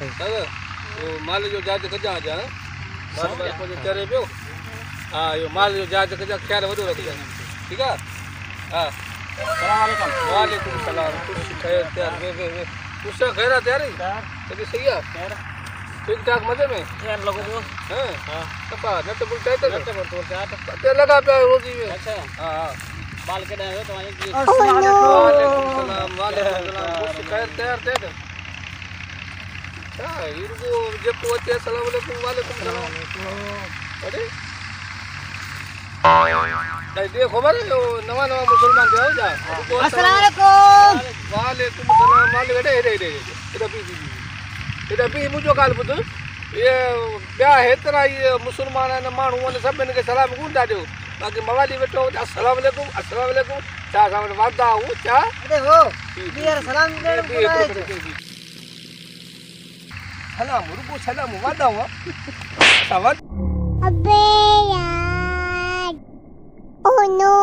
दादा वो माल जो जहाज कजा जा माल माल को चरे पियो हां यो माल जो जहाज कजा ख्याल वदो रखजा ठीक है हां अस्सलाम वालेकुम सलाम कुछ खैर तैयार वे कुछ खैर तैयार है सही है ठीक ठाक मजे में यार लोगों को हां कपा नट बुलता है नट बुलता है ते लगा पे रोजी में अच्छा हां बाल के डायो तो वहीं वालेकुम सलाम कुछ खैर तैयार थे हां इनको जे पहुंचे अस्सलाम वालेकुम सलाम अरे भाई देखो बारे नवा नवा मुसलमान थे हो जा अस्सलाम वालेकुम वालेकुम सलाम वाले रे इधर भी मुझो काल पुत ये क्या है तेरा ये मुसलमान ने मानू ने सब ने सलाम गुण दा दो बाकी मवाली बैठो अस्सलाम वालेकुम चा सामने वादा हूं चा अरे हो यार सलाम दे सलाम रुको सलाम वादा हुआ सवाल अबे यार ओह नो